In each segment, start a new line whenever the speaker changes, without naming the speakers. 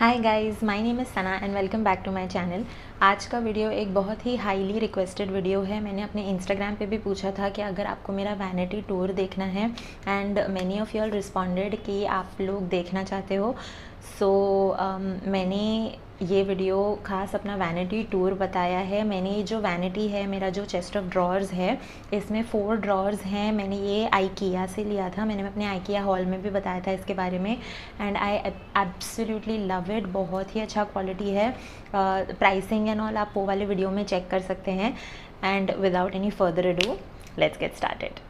Hi guys, my name is Sana and welcome back to my channel. आज का video एक बहुत ही हाईली रिक्वेस्टेड वीडियो है। मैंने अपने इंस्टाग्राम पे भी पूछा था कि अगर आपको मेरा वैनिटी टूर देखना है and many of you all responded कि आप लोग देखना चाहते हो। सो मैंने ये वीडियो खास अपना वैनिटी टूर बताया है। मैंने जो वैनिटी है, मेरा जो चेस्ट ऑफ ड्रॉर्स है, इसमें 4 ड्रॉर्स हैं। मैंने ये आइकिया से लिया था। मैंने अपने आइकिया हॉल में भी बताया था इसके बारे में and I absolutely love it. बहुत ही अच्छा क्वालिटी है। प्राइसिंग एंड ऑल आप वो वाले वीडियो में चेक कर सकते हैं। And without any further ado, let's get started.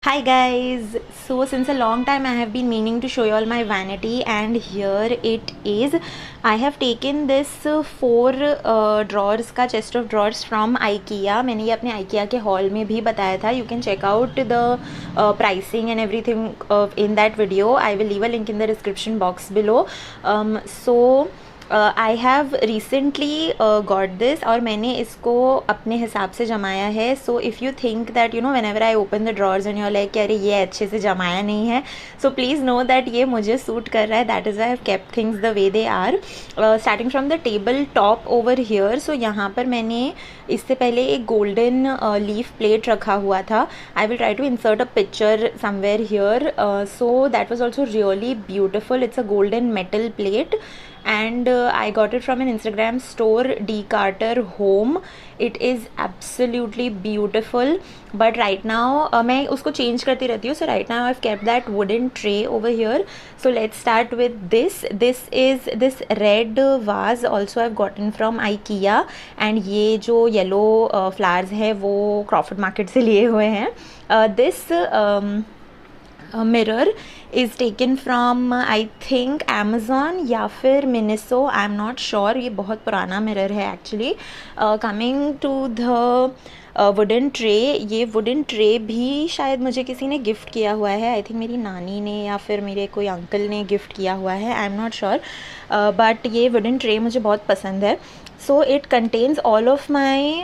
Hi guys, so since a long time I have been meaning to show you all my vanity and here it is. I have taken this 4 drawers का chest of drawers from IKEA. मैंने ये अपने IKEA के hall में भी बताया था. You can check out the pricing and everything in that video. I will leave a link in the description box below. I have recently got this और मैंने इसको अपने हिसाब से जमाया है. So if you think that you know whenever I open the drawers and you're like कि अरे ये अच्छे से जमाया नहीं है, सो प्लीज़ नो दैट ये मुझे सूट कर रहा है. That is I have kept things the way they are. Starting from the table top over here. So यहाँ पर मैंने इससे पहले एक गोल्डन लीफ प्लेट रखा हुआ था. I will try to insert a picture somewhere here. So that was also really beautiful. It's a golden metal plate and I got it from an Instagram store, D Carter Home. It is absolutely beautiful, but right now मैं उसको change करती रहती हूँ. So right now I've kept that wooden tray over here. So let's start with this. This is this red vase also I've gotten from IKEA and ये जो yellow flowers है वो Crawford Market से लिए हुए हैं. This mirror is taken from I think Amazon या फिर Miniso, I am not sure. ये बहुत पुराना मिरर है actually. Coming to the wooden tray. ये वुडन ट्रे भी शायद मुझे किसी ने गिफ्ट किया हुआ है. आई थिंक मेरी नानी ने या फिर मेरे कोई अंकल ने गिफ्ट किया हुआ है. I am not sure, but ये वुडन ट्रे मुझे बहुत पसंद है. So it contains all of my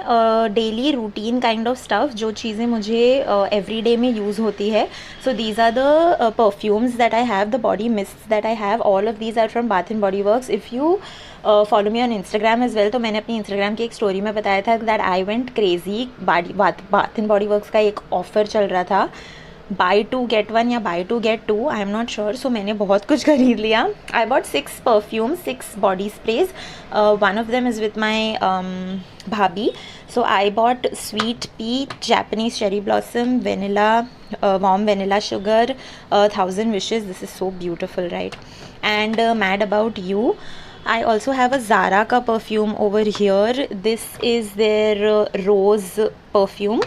daily routine kind of stuff, जो चीज़ें मुझे एवरी डे में यूज़ होती है. So these are the perfumes that I have, the body mist that I have. All of these are from Bath and Body Works. If you follow me on Instagram as well, तो मैंने अपनी Instagram की एक story में बताया था that I went crazy. Bath and Body works का एक ऑफ़र चल रहा था, बाई 2 get 1 या buy 2 get 2, I am not sure. सो मैंने बहुत कुछ खरीद लिया. I bought 6 perfumes, 6 body sprays. One of them is with my bhabhi. So I bought sweet pea, Japanese cherry blossom, vanilla, warm vanilla sugar, 1000 wishes. This is so beautiful, right? And mad about you. I also have a Zara ka perfume over here. This is their rose perfume.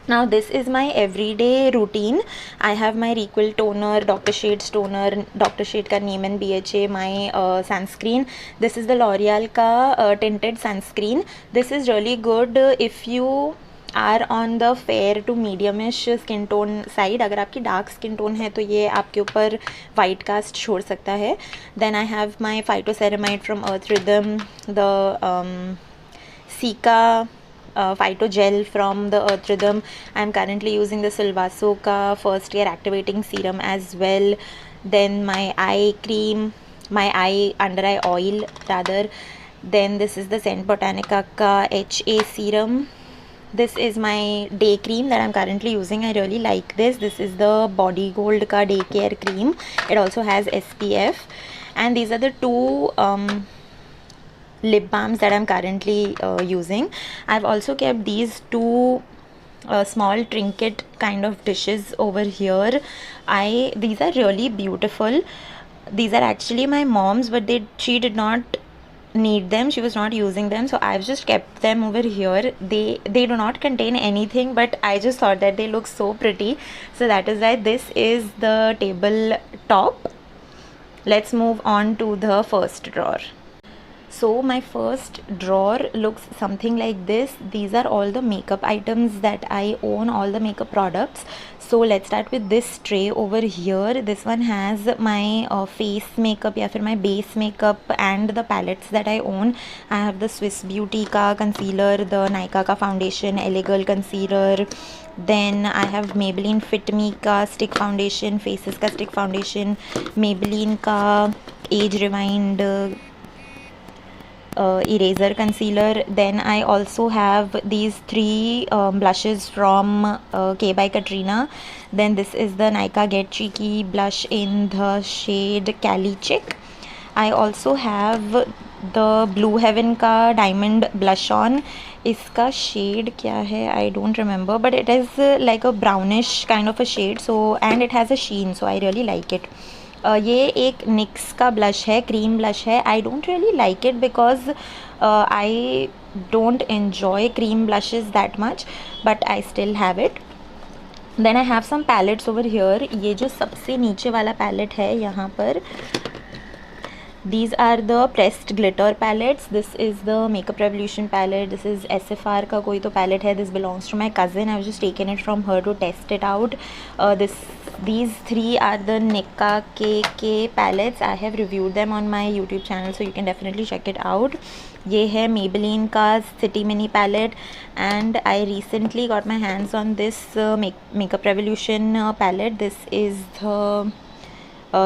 Now this is my everyday routine. I have my Requil toner, Dr. Shades toner, Dr. Shade ka Neem and BHA, my sunscreen. This is the L'Oreal ka tinted sunscreen. This is really good if you are on the fair to mediumish skin tone side. अगर आपकी dark skin tone है तो ये आपके ऊपर white cast छोड़ सकता है. Then I have my phytoceramide from Earth Rhythm, the Sika Phyto Gel from the Earth Rhythm. I'm currently using the Silvaso ka first year activating serum as well. Then my eye cream, my under eye oil rather. Then this is the Scent Botanica ka HA serum. This is my day cream that I'm currently using. I really like this. This is the Body Gold ka day care cream. It also has SPF. And these are the 2 lip balms that I'm currently using. I've also kept these 2 small trinket kind of dishes over here. These are really beautiful. These are actually my mom's, but she did not need them. She was not using them, so I've just kept them over here. They do not contain anything, but I just thought that they look so pretty, so that is why this is the table top. Let's move on to the first drawer. So my first drawer looks something like this. These are all the makeup items that I own, all the makeup products. So let's start with this tray over here. This one has my face makeup या फिर my base makeup and the palettes that I own. I have the Swiss Beauty का concealer, the Nykaa का foundation, LA Girl concealer. Then I have Maybelline Fit Me का stick foundation, Faces का stick foundation, Maybelline का age rewind eraser concealer. Then I also have these three blushes from K by Katrina. Then this is the Nykaa Get Cheeky blush in the shade Cali Chick. I also have the Blue Heaven का diamond blush on. इसका shade क्या है I don't remember, but it is like a brownish kind of a shade, so and it has a sheen, so I really like it. ये एक NYX का blush है, cream blush है. I don't really like it because I don't enjoy cream blushes that much, but I still have it. Then I have some palettes over here. ये जो सबसे नीचे वाला पैलेट है यहाँ पर, these are the pressed glitter palettes. This is the Makeup Revolution palette. This is SFR का कोई तो palette है. This belongs to my cousin. I've just taken it from her to test it out. These three are the Nykaa KK palettes. I have reviewed them on my YouTube channel, so you can definitely check it out. ये है Maybelline का City Mini palette, and I recently got my hands on this Makeup Revolution palette. This is the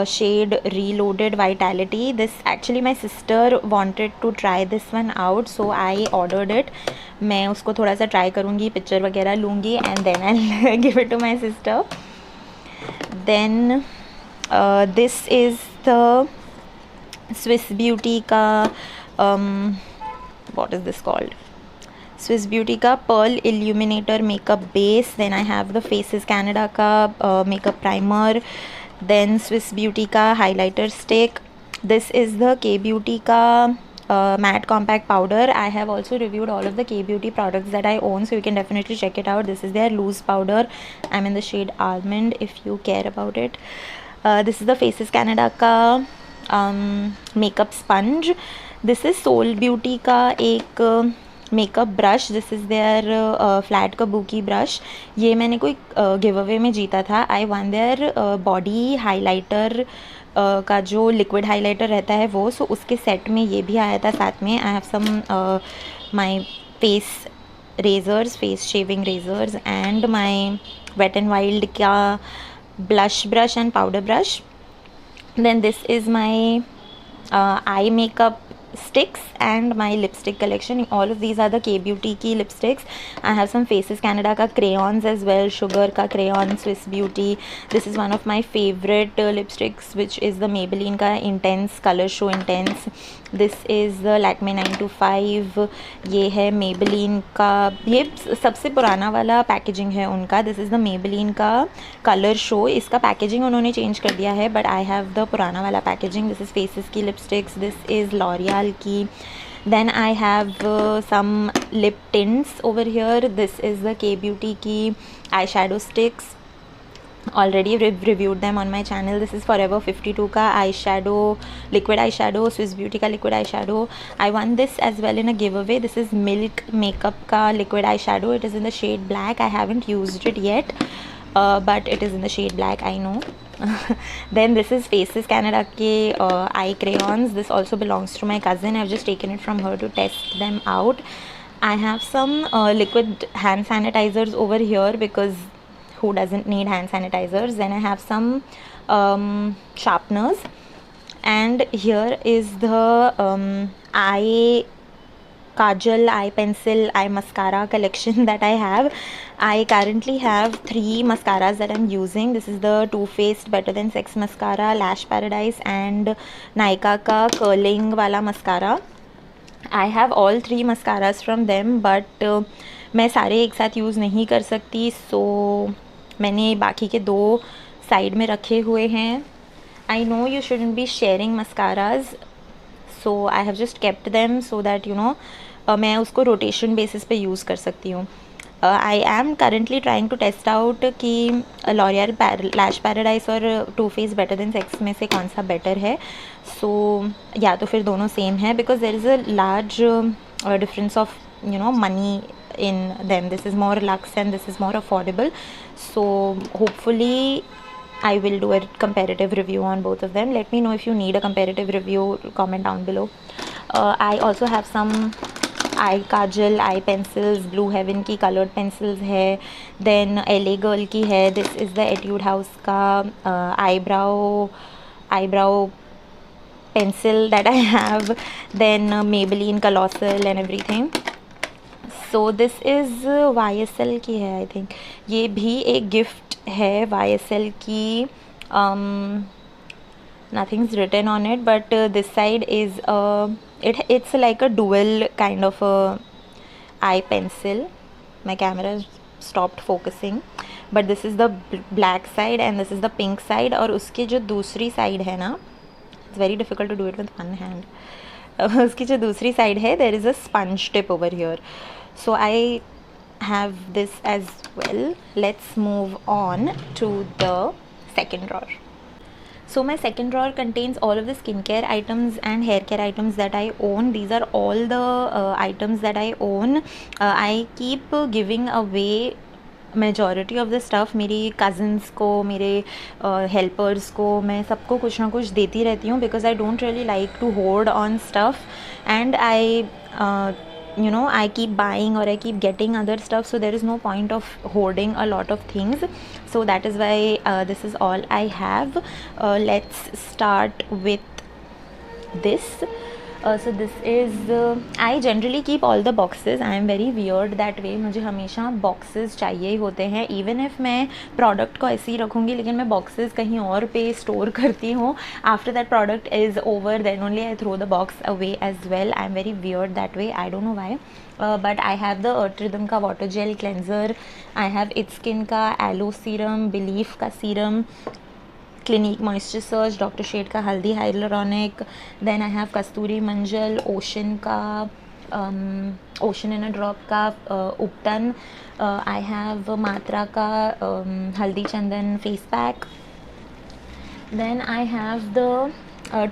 shade Reloaded Vitality. This actually my sister wanted to try this one out, so I ordered it. मैं उसको थोड़ा सा try करूँगी, picture वगैरह लूँगी, and then I'll give it to my sister. Then this is the Swiss Beauty का what is this called? Swiss Beauty का Pearl Illuminator Makeup Base. Then I have the Faces Canada का Makeup Primer. Then Swiss Beauty का highlighter stick. This is the K Beauty का matte compact powder. I have also reviewed all of the K Beauty products that I own, so you can definitely check it out. This is their loose powder. I'm in the shade Almond if you care about it. This is the Faces Canada का makeup sponge. This is Soul Beauty का एक makeup brush. This is their flat kabuki brush. ये मैंने कोई giveaway में जीता था. I won their body highlighter का जो लिक्विड हाइलाइटर रहता है वो, सो उसके सेट में ये भी आया था साथ में. I have some my face razors, face shaving razors, and my wet and wild का blush brush and powder brush. Then this is my eye makeup sticks and my lipstick collection. All of these are the K Beauty की lipsticks. I have some Faces Canada का crayons as well, Sugar का crayon, Swiss Beauty. This is one of my favorite lipsticks, which is the Maybelline का Intense Color Show Intense. This is the Lakme 925. ये है Maybelline का, ये सबसे पुराना वाला पैकेजिंग है उनका. This is the Maybelline का Color Show. इसका पैकेजिंग उन्होंने चेंज कर दिया है, but I have the पुराना वाला पैकेजिंग. This is Faces की lipsticks. This is L'Oreal की. Then I have some lip tints over here. This is the K Beauty की eyeshadow sticks. Already reviewed them on my channel. This is Forever 52 का eyeshadow, liquid eyeshadow, Swiss Beauty का liquid eyeshadow. I won this as well in a giveaway. This is Milk Makeup का liquid eyeshadow. It is in the shade black. I haven't used it yet, but it is in the shade black, I know. Then this is Faces Canada के eye crayons. This also belongs to my cousin. I've just taken it from her to test them out. I have some liquid hand sanitizers over here because who doesn't need hand sanitizers. Then I have some sharpeners, and here is the eye kajal, eye pencil, eye mascara collection that I have. I currently have 3 mascaras that I'm using. This is the Too Faced Better Than Sex mascara, Lash Paradise, and Nykaa का curling वाला mascara. I have all 3 mascaras from them, but मैं सारे एक साथ use नहीं कर सकती, so मैंने बाकी के 2 साइड में रखे हुए हैं. I know you shouldn't be sharing mascaras, so I have just kept them so that you know मैं उसको रोटेशन बेसिस पे यूज़ कर सकती हूँ. I am currently trying to test out कि लॉरियल लैश पैराडाइस और Too Faced Better Than Sex में से कौन सा बेटर है. सो या तो फिर दोनों सेम है, because there is a large difference of you know money in them. This is more luxe and this is more affordable, so hopefully I will do a comparative review on both of them. Let me know if you need a comparative review, comment down below. I also have some eye kajal, eye pencils. Blue Heaven की colored pencils है. Then LA Girl की है. This is the Etude House का eyebrow pencil that I have, then Maybelline Colossal and everything. So this is YSL की है, I think. ये भी एक gift है YSL की. Nothing's written on it, but this side is it's like a dual kind of a eye pencil. My camera stopped focusing, but this is the black side and this is the pink side. और उसकी जो दूसरी side है ना, it's very difficult to do it with one hand. उसकी जो दूसरी side है, there is a sponge tip over here. So I have this as well. Let's move on to the second drawer. So my second drawer contains all of the skincare items and hair care items that I own. These are all the items that I own. I keep giving away majority of the stuff मेरी cousins को, मेरे helpers को, मैं सबको कुछ ना कुछ देती रहती हूँ because I don't really like to hold on stuff and I I keep buying or I keep getting other stuff, so there is no point of hoarding a lot of things. So that is why this is all I have. Let's start with this. So this is I generally keep all the boxes. I am very weird that way. मुझे हमेशा boxes चाहिए ही होते हैं. Even if मैं product को ऐसे ही रखूँगी, लेकिन मैं boxes कहीं और पे store करती हूँ. After that product is over, then only I throw the box away as well. I am very weird that way. I don't know why. But I have the Earth Rhythm का water gel cleanser. I have It's Skin का aloe serum, Belief का serum, Clinique Moisture Surge, Dr. Shade का हल्दी hyaluronic. Then I have Kasturi Manjal, Ocean का Ocean in a Drop का Upton. I have मात्रा का हल्दी चंदन face pack. Then I have the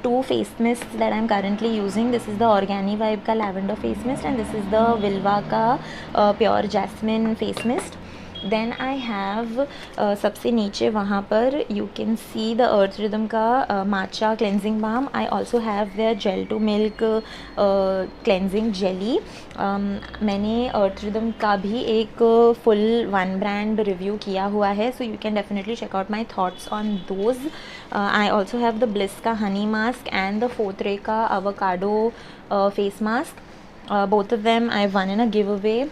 two face mists that I'm currently using. This is the Organi Vibe का lavender face mist and this is the Vilva का pure jasmine face mist. Then I have सबसे नीचे वहाँ पर you can see the Earth Rhythm का matcha cleansing balm. I also have their gel to milk cleansing jelly. मैंने Earth Rhythm का भी एक full one brand review किया हुआ है, so you can definitely check out my thoughts on those. I also have the Bliss का honey mask and the Fotre का avocado face mask. Both of them I won in a giveaway.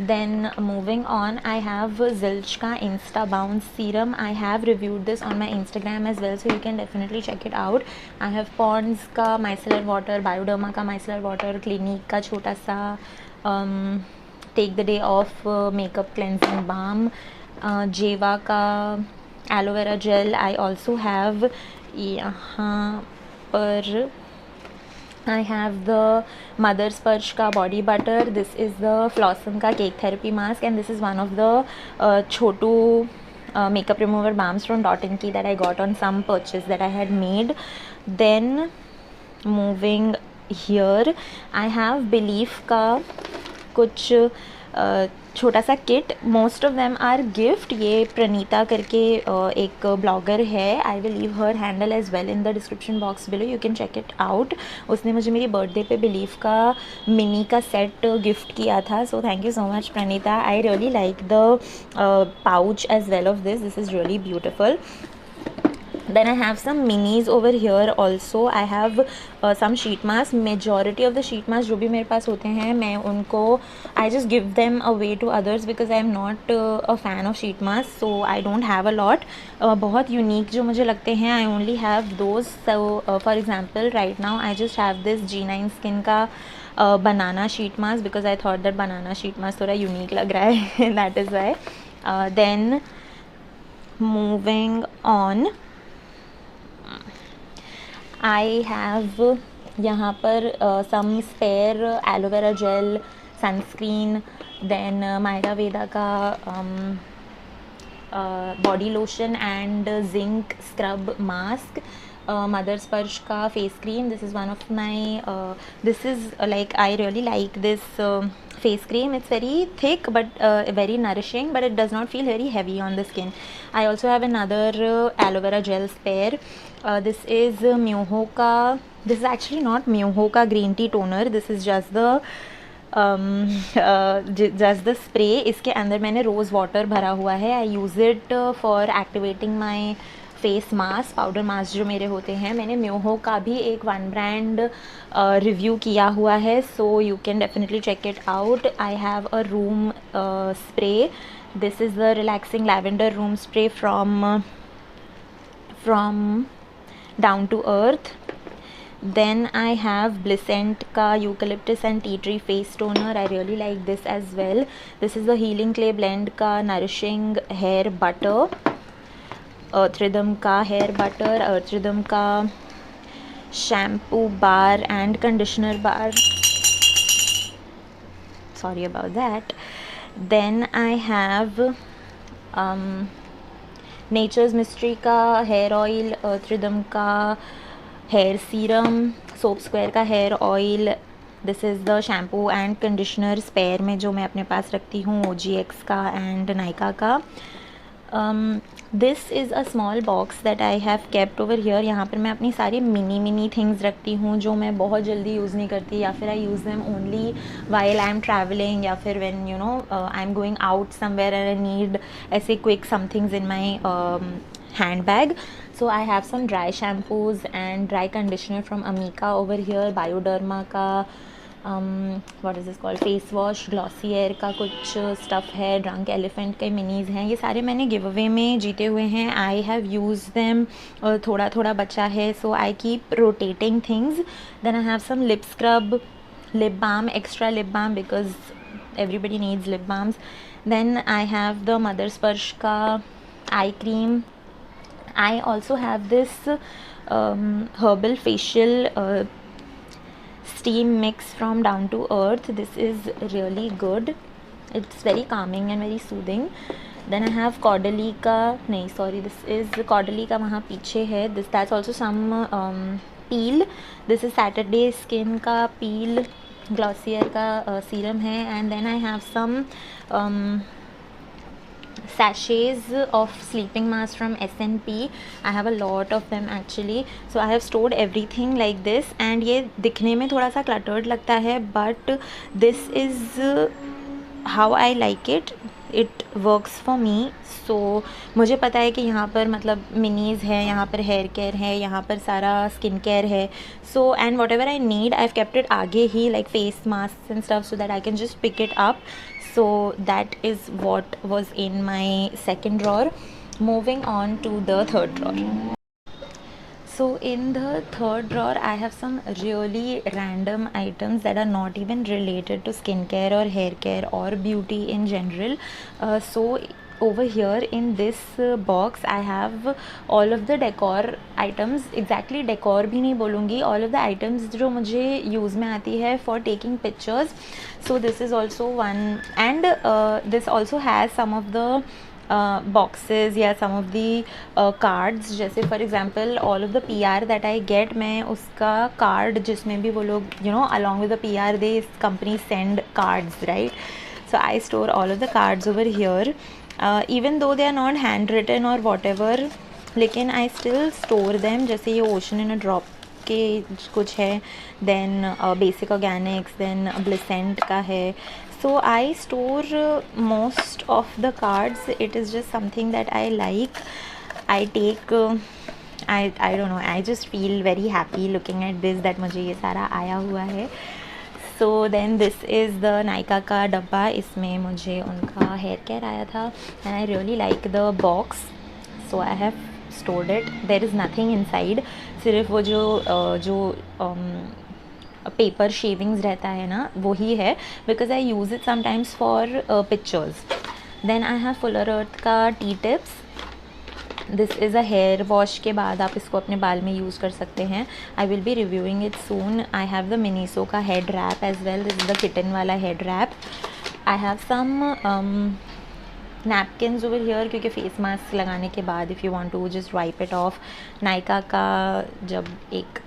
Then moving on, I have Zilch का Insta Bounce serum. I have reviewed this on my Instagram as well, so you can definitely check it out. I have Pond's का micellar water, Bioderma का micellar water, Clinique का छोटा सा Take the Day Off makeup cleansing balm, Jeva का aloe vera gel. I also have यहाँ पर I have the Mother's Purge का body butter. This is the Flossom का cake therapy mask and this is one of the Chhotu makeup remover balms from Dot & Key that I got on some purchase that I had made. Then moving here, I have Belief का कुछ छोटा सा kit. Most of them are gift. ये प्रणीता करके एक blogger है. I will leave her handle as well in the description box below. You can check it out. उसने मुझे मेरी बर्थडे पे बिलीव का मिनी का सेट गिफ्ट किया था. So thank you so much Praneeta. I really like the pouch as well of this. This is really beautiful. Then I have some minis over here also. I have some sheet masks. Majority of the sheet masks जो भी मेरे पास होते हैं, मैं उनको I just give them away to others because I am not a fan of sheet masks, so I don't have a lot. बहुत unique जो मुझे लगते हैं, I only have those. So for example, right now I just have this G9 Skin का banana sheet mask because I thought that banana sheet mask थोड़ा unique लग रहा है. That is why. Then moving on, I have यहाँ पर some spare aloe vera gel, sunscreen, then Myra Veda का body lotion and zinc scrub mask. Mother's Purge का face cream. This is one of my this is like I really like this face cream. It's very thick but very nourishing, but it does not feel very heavy on the skin. I also have another aloe vera gel spare. This is Myoho का. This is actually not Myoho का green tea toner. This is just the just the spray. इसके अंदर मैंने rose water भरा हुआ है. I use it for activating my face mask, powder mask जो मेरे होते हैं, मैंने म्योहो का भी एक वन ब्रांड रिव्यू किया हुआ है, so you can definitely check it out. I have a room spray. This is the relaxing lavender room spray from Down to Earth. Then I have Blissent ka eucalyptus and tea tree face toner. I really like this as well. This is the Healing Clay blend ka nourishing hair butter, Earth Rhythm ka hair butter, Earth Rhythm ka shampoo bar and conditioner bar. Sorry about that. Then I have Nature's Mystery का hair oil, Earth Rhythm का hair serum, Soap Square का hair oil. This is the shampoo and conditioner spare में जो मैं अपने पास रखती हूँ, OGX का एंड नायका का. This is a small box that I have kept over here. यहाँ पर मैं अपनी सारी मिनी थिंग्स रखती हूँ जो मैं बहुत जल्दी यूज़ नहीं करती, या फिर I use them only while I am travelling, या फिर when you know I am going out somewhere and I need ऐसे quick somethings in my handbag. So I have some dry shampoos and dry conditioner from Amika over here. Bioderma का what is this called, face wash, Glossier का कुछ stuff है, drunk elephant के minis हैं. ये सारे मैंने गिव अवे में जीते हुए हैं. आई हैव यूज देम, और थोड़ा थोड़ा बचा है, so I keep rotating things. Then I have some lip scrub, lip balm, extra lip balm because everybody needs lip balms. Then I have the mother Sparsh का eye cream. I also have this herbal facial steam mix from Down to Earth. This is really good. It's very calming and very soothing. Then I have Caudalie का, नहीं sorry, this is Caudalie का वहाँ पीछे है. That's also some peel. This is Saturday Skin का peel, Glossier का serum है. And then I have some sachets of sleeping mask from SNP. I have a lot of them actually, so I have stored everything like this. and ये दिखने में थोड़ा सा cluttered लगता है, but this is how I like it. It works for me. so मुझे पता है कि यहाँ पर मतलब मिनीज़ है, यहाँ पर हेयर केयर है, यहाँ पर सारा स्किन केयर है. so and whatever I need I've kept it आगे ही, like face masks and stuff, so that I can just pick it up. So that is what was in my second drawer. Moving on to the third drawer. So in the third drawer I have some really random items that are not even related to skincare or hair care or beauty in general. So over here in this box I have all of the decor items. exactly decor भी नहीं बोलूँगी, all of the items जो मुझे use में आती है for taking pictures. so this is also one, and this also has some of the boxes या some of the cards. जैसे for example all of the PR that I get, मैं उसका card जिसमें भी वो लोग you know along with the PR they company send cards, right? so I store all of the cards over here. Even though they are not handwritten or whatever, लेकिन I still store them. जैसे ये Ocean in a Drop के कुछ है, then Basic Organics, then Blissent का है. so I store most of the cards. it is just something that I like. I take I don't know, I just feel very happy looking at this that मुझे ये सारा आया हुआ है. so then this is the Nykaa का डब्बा. इसमें मुझे उनका हेयर केयर आया था and I really like the box, so I have stored it. there is nothing inside, सिर्फ वो जो पेपर शेविंग्स रहता है ना, वो ही है, because I use it sometimes for pictures. then I have Fuller Earth का tea tips. This is a hair wash के बाद आप इसको अपने बाल में यूज़ कर सकते हैं. I will be reviewing it soon. I have the Miniso का head wrap as well. This is the kitten वाला head wrap. I have some napkins over here, क्योंकि फेस मास्क लगाने के बाद if you want to just wipe it off. Nykaa का जब एक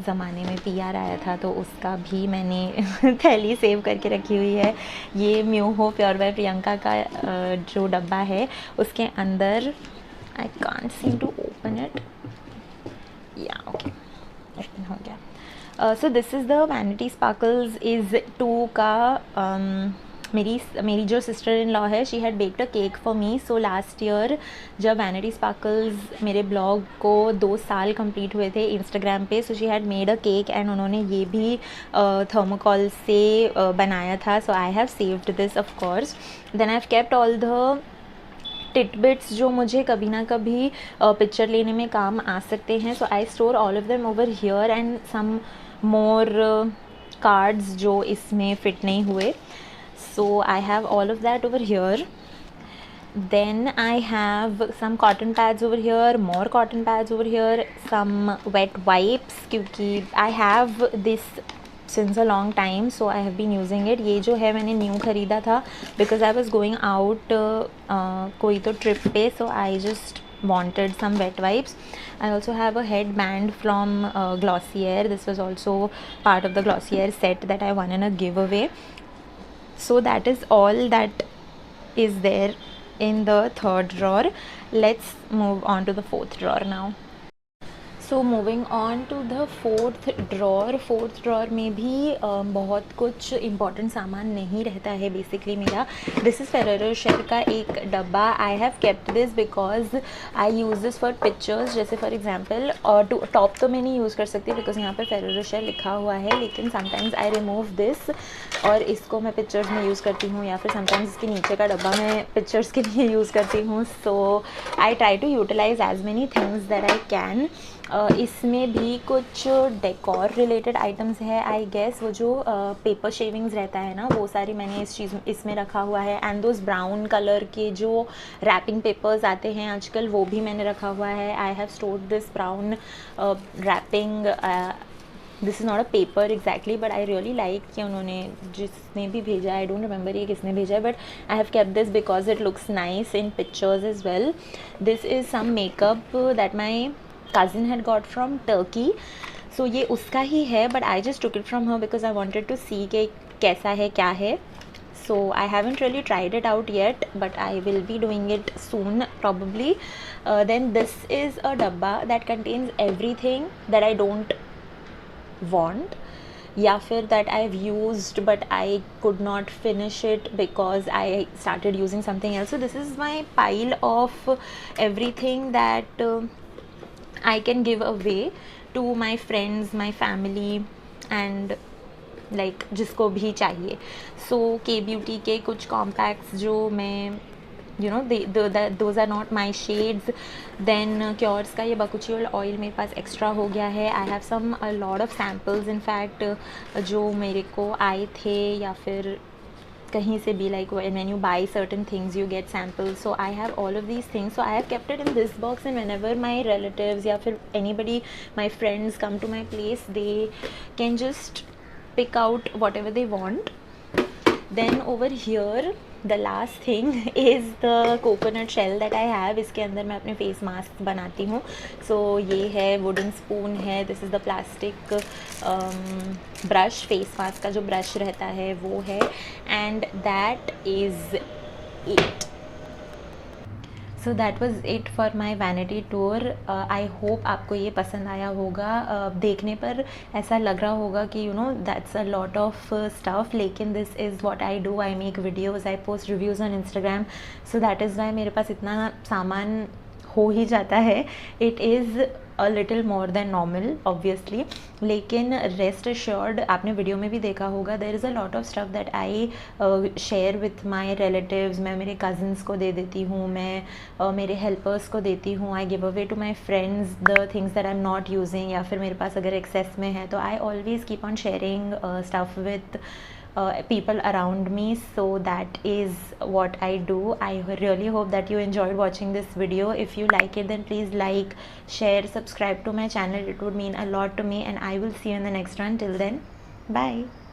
ज़माने में PR आया था तो उसका भी मैंने थैली सेव करके रखी हुई है. ये म्योहो प्योर बाय प्रियंका का जो डब्बा है उसके अंदर, I can't seem to open it. yeah, okay, open हो गया. so this is the Vanity Sparkles is 2 का मेरी जो सिस्टर इन लॉ है, she had baked a cake for me. So last year जब वैनिटी स्पार्कल्स मेरे blog को 2 साल कंप्लीट हुए थे इंस्टाग्राम पे, so she had made a cake and उन्होंने ये भी थर्मोकॉल से बनाया था. So I have saved this of course. Then I have kept all the titbits जो मुझे कभी ना कभी पिक्चर लेने में काम आ सकते हैं. So I store all of them over here and some more cards जो इसमें फिट नहीं हुए. So I have all of that over here. Then I have some cotton pads over here, more cotton pads over here, some wet wipes क्योंकि I have this since a long time, so I have been using it. ये जो है मैंने new ख़रीदा था because I was going out कोई तो trip पे, so I just wanted some wet wipes. I also have a headband from Glossier. This was also part of the Glossier set that I won in a giveaway. So that is all that is there in the third drawer. Let's move on to the fourth drawer now. So moving on to the fourth drawer में भी बहुत कुछ important सामान नहीं रहता है basically मेरा. This is Ferrero Rocher का एक डब्बा. I have kept this because I use this for pictures. जैसे for example टॉप तो मैं नहीं यूज़ कर सकती because यहाँ पे Ferrero Rocher लिखा हुआ है, लेकिन sometimes I remove this और इसको मैं पिक्चर्स में यूज़ करती हूँ, या फिर समटाइम्स इसके नीचे का डब्बा मैं पिक्चर्स के लिए यूज़ करती हूँ. So I try to utilise as many things that I can. इसमें भी कुछ डेकोर रिलेटेड आइटम्स है आई गेस. वो जो पेपर शेविंग्स रहता है ना, वो सारी मैंने इसमें रखा हुआ है. एंड दोज ब्राउन कलर के जो रैपिंग पेपर्स आते हैं आजकल, वो भी मैंने रखा हुआ है. I have stored this brown wrapping. This is not a paper exactly, but I really like कि उन्होंने जिसने भी भेजा, आई डोंट रिमेंबर ये किसने भेजा है, but I have kept this because it looks nice in pictures as well. This is some makeup that my cousin had got from Turkey. So ये उसका ही है, but I just took it from her because I wanted to see कि कैसा है क्या है. So I haven't really tried it out yet, but I will be doing it soon probably. Then this is a dabba that contains everything that I don't want, या फिर that I've used but I could not finish it because I started using something else. So this is my pile of everything that I can give away to my friends, my family and like जिसको भी चाहिए. So K Beauty के कुछ compacts जो मैं those are not my shades. Then Kiehl's का ये bakuchiol oil मेरे पास एक्स्ट्रा हो गया है. I have a lot of samples in fact जो मेरे को आए थे, या फिर कहीं से भी, like when you buy certain things you get samples. So I have all of these things, so I have kept it in this box, and whenever my relatives या फिर anybody, my friends come to my place, they can just pick out whatever they want. Then over here the last thing is the coconut shell that I have. इसके अंदर मैं अपने face mask बनाती हूँ. So ये है wooden spoon है. This is the plastic brush, face mask का जो ब्रश रहता है वो है. And that is it. So that was it for my vanity tour. I hope आपको ये पसंद आया होगा. देखने पर ऐसा लग रहा होगा कि that's a lot of stuff, लेकिन this is what I do. I make videos, I post reviews on Instagram. So that is why मेरे पास इतना सामान हो ही जाता है. It is a little more than normal obviously, लेकिन रेस्ट एश्योर्ड आपने वीडियो में भी देखा होगा, there is a lot of stuff that I share with my relatives. मैं मेरे कज़न्स को दे देती हूँ, मैं मेरे हेल्पर्स को देती हूँ. I give away to my friends the things that I am not using, या फिर मेरे पास अगर एक्सेस में है तो I always keep on sharing stuff with people around me. So that is what I do. I really hope that you enjoyed watching this video. If you like it, then please like, share, subscribe to my channel. It would mean a lot to me, and I will see you in the next one. Till then, bye.